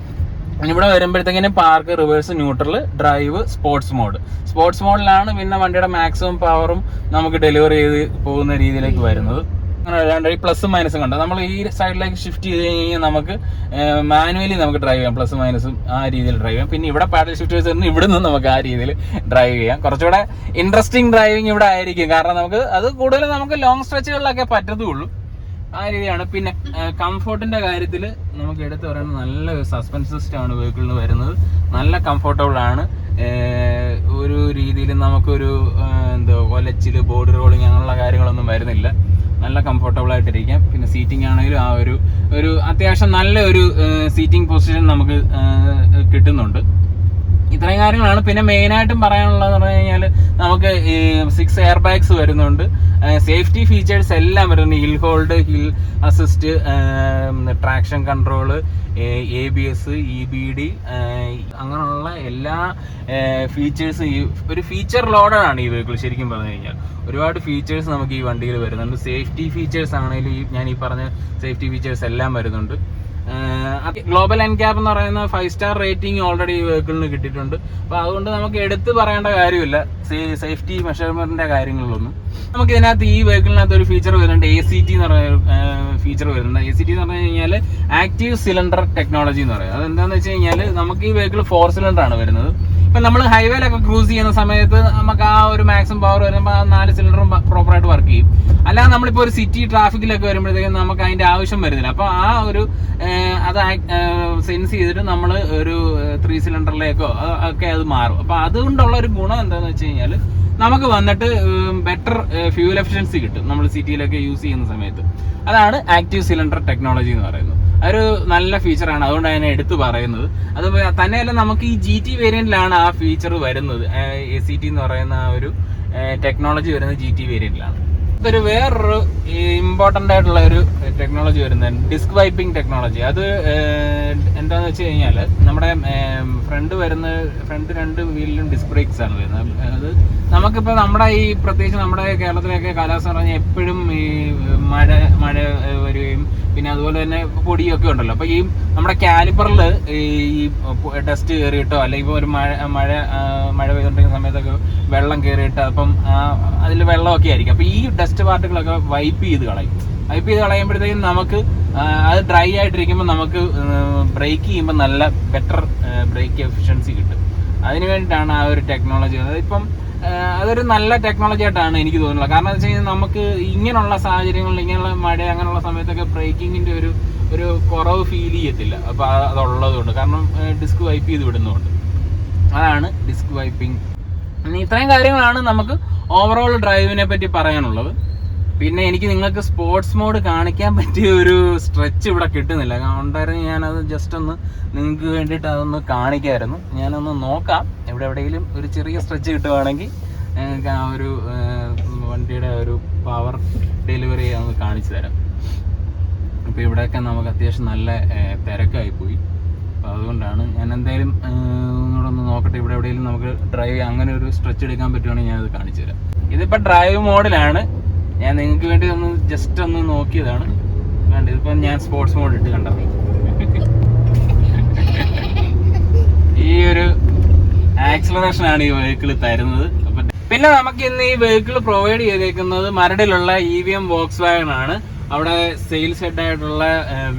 ഇവിടെ വരുമ്പോഴത്തേക്കിനും park, reverse, neutral, drive, sports മോഡിലാണ് പിന്നെ വണ്ടിയുടെ മാക്സിമം പവറും നമുക്ക് ഡെലിവർ ചെയ്ത് പോകുന്ന രീതിയിലേക്ക് വരുന്നത്. അങ്ങനെ അല്ലാണ്ട് ഈ പ്ലസും മൈനസും കണ്ടോ. നമ്മൾ ഈ സൈഡിലേക്ക് ഷിഫ്റ്റ് ചെയ്ത് കഴിഞ്ഞാൽ നമുക്ക് മാനുവലി നമുക്ക് ഡ്രൈവ് ചെയ്യാം. പ്ലസും മൈനസും ആ രീതിയിൽ ഡ്രൈവ് ചെയ്യാം. പിന്നെ ഇവിടെ പാഡൽ ഷിഫ്റ്റേഴ്സ് വരുന്ന ഇവിടെ നിന്ന് നമുക്ക് ആ രീതിയിൽ ഡ്രൈവ് ചെയ്യാം. കുറച്ചുകൂടെ ഇൻട്രസ്റ്റിംഗ് ഡ്രൈവിംഗ് ഇവിടെ ആയിരിക്കും. കാരണം നമുക്ക് അത് കൂടുതലും നമുക്ക് ലോങ് സ്ട്രെച്ചുകളിലൊക്കെ പറ്റത്തുള്ളൂ. ആ രീതിയാണ്. പിന്നെ കംഫോർട്ടിന്റെ കാര്യത്തിൽ നമുക്ക് എടുത്തു പറയുന്നത് നല്ലൊരു സസ്പെൻസ് സിസ്റ്റമാണ് വെഹിക്കിളിന് വരുന്നത്. നല്ല കംഫോർട്ടബിൾ ആണ്. ഒരു രീതിയിൽ നമുക്കൊരു ഒലച്ചില്, ബോഡി റോളിങ് അങ്ങനെയുള്ള കാര്യങ്ങളൊന്നും വരുന്നില്ല. നല്ല കംഫോർട്ടബിൾ ആയിട്ടിരിക്കാം. പിന്നെ സീറ്റിംഗ് ആണെങ്കിലും ആ ഒരു അത്യാവശ്യം നല്ല ഒരു സീറ്റിംഗ് പൊസിഷൻ നമുക്ക് കിട്ടുന്നുണ്ട്. ഇത്രയും കാര്യങ്ങളാണ്. പിന്നെ മെയിനായിട്ടും പറയാനുള്ളതെന്ന് പറഞ്ഞു കഴിഞ്ഞാൽ നമുക്ക് 6 എയർ ബാഗ്സ് വരുന്നുണ്ട്. സേഫ്റ്റി ഫീച്ചേഴ്സ് എല്ലാം വരുന്നുണ്ട്. Hill hold, hill assist, traction control, ABS, EBD, അങ്ങനെയുള്ള എല്ലാ ഫീച്ചേഴ്സും ഒരു ഫീച്ചർ ലോഡാണ് ഈ വെഹിക്കിൾ. ശരിക്കും പറഞ്ഞു കഴിഞ്ഞാൽ ഒരുപാട് ഫീച്ചേഴ്സ് നമുക്ക് ഈ വണ്ടിയിൽ വരുന്നുണ്ട്. സേഫ്റ്റി ഫീച്ചേഴ്സ് ആണെങ്കിലും ഞാൻ ഈ പറഞ്ഞ സേഫ്റ്റി ഫീച്ചേഴ്സ് എല്ലാം വരുന്നുണ്ട്. ഗ്ലോബൽ എൻക്യാപ് എന്ന് പറയുന്ന 5 സ്റ്റാർ റേറ്റിംഗ് ഓൾറെഡി ഈ വെഹിക്കിളിന് കിട്ടിയിട്ടുണ്ട്. അപ്പോൾ അതുകൊണ്ട് നമുക്ക് എടുത്ത് പറയേണ്ട കാര്യമില്ല സേഫ്റ്റി മെഷർമെന്റിന്റെ കാര്യങ്ങളിലൊന്നും. നമുക്ക് ഇതിനകത്ത് ഈ വെഹിക്കിളിനകത്ത് ഒരു ഫീച്ചർ വരുന്നുണ്ട്, ACT എന്ന് പറയുന്ന ഫീച്ചർ വരുന്നുണ്ട്. ACT എന്ന് പറഞ്ഞു കഴിഞ്ഞാൽ ആക്റ്റീവ് സിലിണ്ടർ ടെക്നോളജി എന്ന് പറയുന്നത്. അതെന്താണെന്ന് വെച്ച് കഴിഞ്ഞാൽ നമുക്ക് ഈ വെഹിക്കിൾ 4 സിലിണ്ടർ ആണ് വരുന്നത്. ഇപ്പം നമ്മൾ ഹൈവേയിലൊക്കെ ക്രൂസ് ചെയ്യുന്ന സമയത്ത് നമുക്ക് ആ ഒരു മാക്സിമം പവർ വരുമ്പോൾ ആ 4 സിലിണ്ടറും പ്രോപ്പറായിട്ട് വർക്ക് ചെയ്യും. അല്ലാതെ നമ്മളിപ്പോൾ ഒരു സിറ്റി ട്രാഫിക്കിലൊക്കെ വരുമ്പോഴത്തേക്കും നമുക്ക് അതിന്റെ ആവശ്യം വരുന്നില്ല. അപ്പോൾ ആ ഒരു അത് സെൻസ് ചെയ്തിട്ട് നമ്മൾ ഒരു 3 സിലിണ്ടറിലേക്കോ ഒക്കെ അത് മാറും. അപ്പോൾ അതുകൊണ്ടുള്ള ഒരു ഗുണം എന്താണെന്ന് വെച്ച് കഴിഞ്ഞാൽ നമുക്ക് വന്നിട്ട് ബെറ്റർ ഫ്യൂൽ എഫിഷ്യൻസി കിട്ടും നമ്മൾ സിറ്റിയിലൊക്കെ യൂസ് ചെയ്യുന്ന സമയത്ത്. അതാണ് ആക്റ്റീവ് സിലിണ്ടർ ടെക്നോളജി എന്ന് പറയുന്നത്. അതൊരു നല്ല ഫീച്ചറാണ്. അതുകൊണ്ടാണ് ഞാൻ എടുത്തു പറയുന്നത്. അത് തന്നെയല്ല നമുക്ക് ഈ GT വേരിയന്റിലാണ് ആ ഫീച്ചർ വരുന്നത്. ACT എന്ന് പറയുന്ന ആ ഒരു ടെക്നോളജി വരുന്നത് GT വേരിയന്റിലാണ്. ഇതൊരു വേറൊരു ഇമ്പോർട്ടൻ്റ് ആയിട്ടുള്ള ഒരു ടെക്നോളജി വരുന്നത് ഡിസ്ക് വൈപ്പിംഗ് ടെക്നോളജി. അത് എന്താണെന്ന് വെച്ച് കഴിഞ്ഞാൽ നമ്മുടെ ഫ്രണ്ട് 2 വീലിലും ഡിസ്ക് ബ്രേക്സ് ആണ് വരുന്നത്. അത് നമുക്കിപ്പോൾ നമ്മുടെ ഈ പ്രത്യേകിച്ച് നമ്മുടെ കേരളത്തിലൊക്കെ കാലാവസ്ഥ പറഞ്ഞാൽ എപ്പോഴും ഈ മഴ വരികയും പിന്നെ അതുപോലെ തന്നെ പൊടിയൊക്കെ ഉണ്ടല്ലോ. അപ്പോൾ ഈ നമ്മുടെ കാലിപ്പറിൽ ഈ ഡസ്റ്റ് കയറിയിട്ടോ അല്ലെങ്കിൽ ഇപ്പോൾ ഒരു മഴ പെയ്തുകൊണ്ടിരിക്കുന്ന സമയത്തൊക്കെ വെള്ളം കയറിയിട്ട് അപ്പം അതിൽ വെള്ളമൊക്കെ ആയിരിക്കും. അപ്പോൾ ഈ ഡസ്റ്റ് പാർട്ടികളൊക്കെ വൈപ്പ് ചെയ്ത് കളയുമ്പോഴത്തേക്കും നമുക്ക് അത് ഡ്രൈ ആയിട്ടിരിക്കുമ്പോൾ നമുക്ക് ബ്രേക്ക് ചെയ്യുമ്പോൾ നല്ല ബെറ്റർ ബ്രേക്ക് എഫിഷ്യൻസി കിട്ടും. അതിന് വേണ്ടിയിട്ടാണ് ആ ഒരു ടെക്നോളജി. അതിപ്പം അതൊരു നല്ല ടെക്നോളജി ആയിട്ടാണ് എനിക്ക് തോന്നുന്നത്. കാരണം എന്താ വെച്ച് കഴിഞ്ഞാൽ നമുക്ക് ഇങ്ങനെയുള്ള സാഹചര്യങ്ങളിൽ ഇങ്ങനെയുള്ള മഴ അങ്ങനെയുള്ള സമയത്തൊക്കെ ബ്രേക്കിങ്ങിന്റെ ഒരു കുറവ് ഫീൽ ചെയ്യത്തില്ല. അപ്പോൾ അതുള്ളത് കൊണ്ട്, കാരണം ഡിസ്ക് വൈപ്പ് ചെയ്ത് വിടുന്നതുകൊണ്ട്. അതാണ് ഡിസ്ക് വൈപ്പിംഗ്. ഇത്രയും കാര്യങ്ങളാണ് നമുക്ക് ഓവറോൾ ഡ്രൈവിനെ പറ്റി പറയാനുള്ളത്. പിന്നെ എനിക്ക് നിങ്ങൾക്ക് സ്പോർട്സ് മോഡ് കാണിക്കാൻ പറ്റിയ ഒരു സ്ട്രെച്ച് ഇവിടെ കിട്ടുന്നില്ല. ഉണ്ടായിരുന്നു, ഞാനത് ജസ്റ്റ് ഒന്ന് നിങ്ങൾക്ക് വേണ്ടിയിട്ട് അതൊന്ന് കാണിക്കാമായിരുന്നു. ഞാനൊന്ന് നോക്കാം, എവിടെയെങ്കിലും ഒരു ചെറിയ സ്ട്രെച്ച് കിട്ടുവാണെങ്കിൽ ആ ഒരു വണ്ടിയുടെ ഒരു പവർ ഡെലിവറി ഒന്ന് കാണിച്ചു തരാം. ഇപ്പോൾ ഇവിടെയൊക്കെ നമുക്ക് അത്യാവശ്യം നല്ല തിരക്കായിപ്പോയി. അപ്പോൾ അതുകൊണ്ടാണ് ഞാൻ എന്തായാലും ഒന്നുകൂടെ നോക്കട്ടെ, ഇവിടെ എവിടെയെങ്കിലും നമുക്ക് ഡ്രൈവ് അങ്ങനെ ഒരു സ്ട്രെച്ച് എടുക്കാൻ പറ്റുവാണെങ്കിൽ ഞാനത് കാണിച്ചു തരാം. ഇതിപ്പോൾ ഡ്രൈവ് മോഡിലാണ്, ഞാൻ നിങ്ങൾക്ക് വേണ്ടി ഒന്ന് ജസ്റ്റ് ഒന്ന് നോക്കിയതാണ്. വേണ്ട, ഇതിപ്പോൾ ഞാൻ സ്പോർട്സ് മോഡ് ഇട്ട് കണ്ടത്. ഈ ഒരു ആക്സിലറേഷനാണ് ഈ വെഹിക്കിൾ തരുന്നത്. അപ്പം പിന്നെ നമുക്ക് ഇന്ന് ഈ വെഹിക്കിൾ പ്രൊവൈഡ് ചെയ്തേക്കുന്നത് മരടിലുള്ള EVM Volkswagen ആണ്. അവിടെ സെയിൽസ് ഹെഡ് ആയിട്ടുള്ള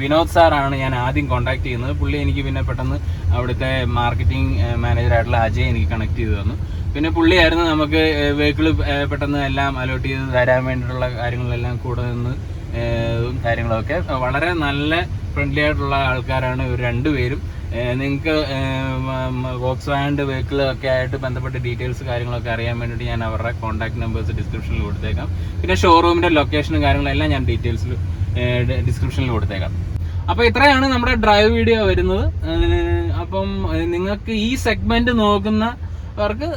വിനോദ് സാറാണ് ഞാൻ ആദ്യം കോൺടാക്ട് ചെയ്യുന്നത്. പുള്ളി എനിക്ക് പിന്നെ പെട്ടെന്ന് അവിടുത്തെ മാർക്കറ്റിംഗ് മാനേജറായിട്ടുള്ള അജയ് എനിക്ക് കണക്ട് ചെയ്ത് തന്നു. പിന്നെ പുള്ളിയായിരുന്നു നമുക്ക് വെഹിക്കിൾ പെട്ടെന്ന് എല്ലാം അലോട്ട് ചെയ്ത് തരാൻ വേണ്ടിയിട്ടുള്ള കാര്യങ്ങളെല്ലാം കൂടെ നിന്ന് കാര്യങ്ങളൊക്കെ. വളരെ നല്ല ഫ്രണ്ട്ലി ആയിട്ടുള്ള ആൾക്കാരാണ് ഇവർ രണ്ടുപേരും. നിങ്ങൾക്ക് വോക്സ്വാഗന്റെ വെഹിക്കിളൊക്കെ ആയിട്ട് ബന്ധപ്പെട്ട ഡീറ്റെയിൽസ് കാര്യങ്ങളൊക്കെ അറിയാൻ വേണ്ടിയിട്ട് ഞാൻ അവരുടെ കോൺടാക്ട് നമ്പേഴ്സ് ഡിസ്ക്രിപ്ഷനിൽ കൊടുത്തേക്കാം. പിന്നെ ഷോറൂമിൻ്റെ ലൊക്കേഷനും കാര്യങ്ങളെല്ലാം ഞാൻ ഡീറ്റെയിൽസിൽ ഡിസ്ക്രിപ്ഷനിൽ കൊടുത്തേക്കാം. അപ്പോൾ ഇത്രയാണ് നമ്മുടെ ഡ്രൈവ് വീഡിയോ വരുന്നത്. അപ്പം നിങ്ങൾക്ക് ഈ സെഗ്മെന്റ് നോക്കുന്നവർക്ക്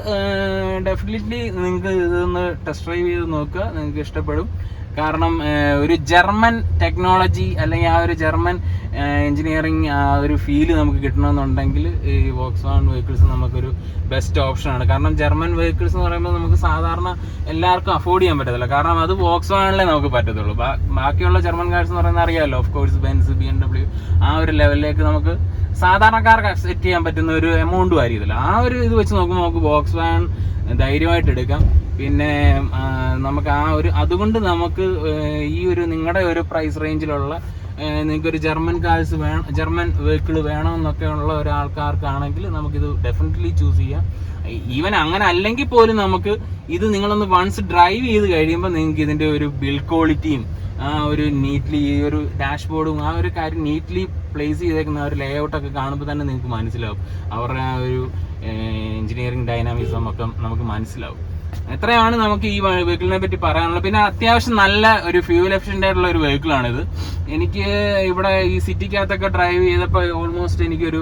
ഡെഫിനറ്റ്ലി നിങ്ങൾക്ക് ഇതൊന്ന് ടെസ്റ്റ് ഡ്രൈവ് ചെയ്ത് നോക്കുക, നിങ്ങൾക്ക് ഇഷ്ടപ്പെടും. കാരണം ഒരു ജർമ്മൻ ടെക്നോളജി അല്ലെങ്കിൽ ആ ഒരു ജർമ്മൻ എഞ്ചിനീയറിങ് ആ ഒരു ഫീല് നമുക്ക് കിട്ടണമെന്നുണ്ടെങ്കിൽ ഈ വോക്സ്വാഗൺ വെഹിക്കിൾസ് നമുക്കൊരു ബെസ്റ്റ് ഓപ്ഷനാണ്. കാരണം ജർമ്മൻ വെഹിക്കിൾസ് എന്ന് പറയുമ്പോൾ നമുക്ക് സാധാരണ എല്ലാവർക്കും അഫോർഡ് ചെയ്യാൻ പറ്റത്തില്ല. കാരണം അത് വോക്സ്വാഗണിലേ നമുക്ക് പറ്റത്തുള്ളൂ. ബാക്കിയുള്ള ജർമ്മൻ കാർസ് എന്ന് പറയുന്നത് അറിയാമല്ലോ, ഓഫ് കോഴ്സ് ബെൻസ്, BMW ആ ഒരു ലെവലിലേക്ക് നമുക്ക് സാധാരണക്കാർക്ക് സെറ്റ് ചെയ്യാൻ പറ്റുന്ന ഒരു എമൗണ്ടും ആയിരിക്കത്തില്ല. ആ ഒരു ഇത് വെച്ച് നോക്കുമ്പോൾ നമുക്ക് വോക്സ്വാഗൺ ധൈര്യമായിട്ട് എടുക്കാം. പിന്നെ നമുക്ക് ആ ഒരു അതുകൊണ്ട് നമുക്ക് ഈ ഒരു നിങ്ങളുടെ ഒരു പ്രൈസ് റേഞ്ചിലുള്ള നിങ്ങൾക്കൊരു ജർമ്മൻ കാർസ് വേണം, ജർമ്മൻ വെഹിക്കിൾ വേണമെന്നൊക്കെ ഉള്ള ഒരാൾക്കാർക്കാണെങ്കിൽ നമുക്കിത് ഡെഫിനറ്റ്ലി ചൂസ് ചെയ്യാം. ഈവൻ അങ്ങനെ അല്ലെങ്കിൽ പോലും നമുക്ക് ഇത് നിങ്ങളൊന്ന് വൺസ് ഡ്രൈവ് ചെയ്ത് കഴിയുമ്പോൾ നിങ്ങൾക്ക് ഇതിൻ്റെ ഒരു ബിൽഡ് ക്വാളിറ്റിയും ആ ഒരു നീറ്റ്ലി ഈ ഒരു ഡാഷ്ബോർഡും ആ ഒരു കാര്യം നീറ്റ്ലി പ്ലേസ് ചെയ്തേക്കുന്ന ആ ഒരു ലേ ഔട്ടൊക്കെ കാണുമ്പോൾ തന്നെ നിങ്ങൾക്ക് മനസ്സിലാവും. അവരുടെ ആ ഒരു എഞ്ചിനീയറിംഗ് ഡൈനാമിസം ഒക്കെ നമുക്ക് മനസ്സിലാവും. എത്രയാണ് നമുക്ക് ഈ വെഹിക്കിളിനെ പറ്റി പറയാനുള്ളത്. പിന്നെ അത്യാവശ്യം നല്ല ഒരു ഫ്യൂൽ എഫിഷ്യൻ്റ് ആയിട്ടുള്ള ഒരു വെഹിക്കിളാണിത്. എനിക്ക് ഇവിടെ ഈ സിറ്റിക്കകത്തൊക്കെ ഡ്രൈവ് ചെയ്തപ്പോൾ ഓൾമോസ്റ്റ് എനിക്കൊരു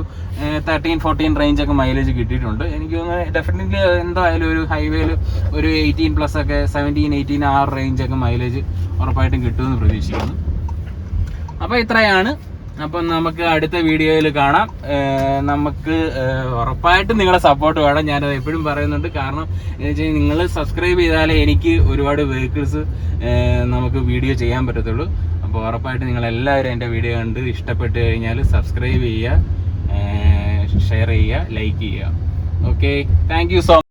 13-14 റേഞ്ചൊക്കെ മൈലേജ് കിട്ടിയിട്ടുണ്ട്. എനിക്ക് തോന്നുന്നു ഡെഫിനറ്റ്ലി എന്തായാലും ഒരു ഹൈവേയിൽ ഒരു 18+ ഒക്കെ 17-18 ആ റേഞ്ചൊക്കെ മൈലേജ് ഉറപ്പായിട്ടും കിട്ടുമെന്ന് പ്രതീക്ഷിക്കുന്നു. അപ്പോൾ ഇത്രയാണ്. അപ്പം നമുക്ക് അടുത്ത വീഡിയോയിൽ കാണാം. നമുക്ക് ഉറപ്പായിട്ടും നിങ്ങളുടെ സപ്പോർട്ട് വേണം, ഞാനത് എപ്പോഴും പറയുന്നുണ്ട്. കാരണം എന്ന് വെച്ച് കഴിഞ്ഞാൽ നിങ്ങൾ സബ്സ്ക്രൈബ് ചെയ്താലേ എനിക്ക് ഒരുപാട് വെഹിക്കിൾസ് നമുക്ക് വീഡിയോ ചെയ്യാൻ പറ്റത്തുള്ളൂ. അപ്പോൾ ഉറപ്പായിട്ട് നിങ്ങളെല്ലാവരും എൻ്റെ വീഡിയോ കണ്ട് ഇഷ്ടപ്പെട്ട് കഴിഞ്ഞാൽ സബ്സ്ക്രൈബ് ചെയ്യുക, ഷെയർ ചെയ്യുക, ലൈക്ക് ചെയ്യുക. Okay, thank you so much.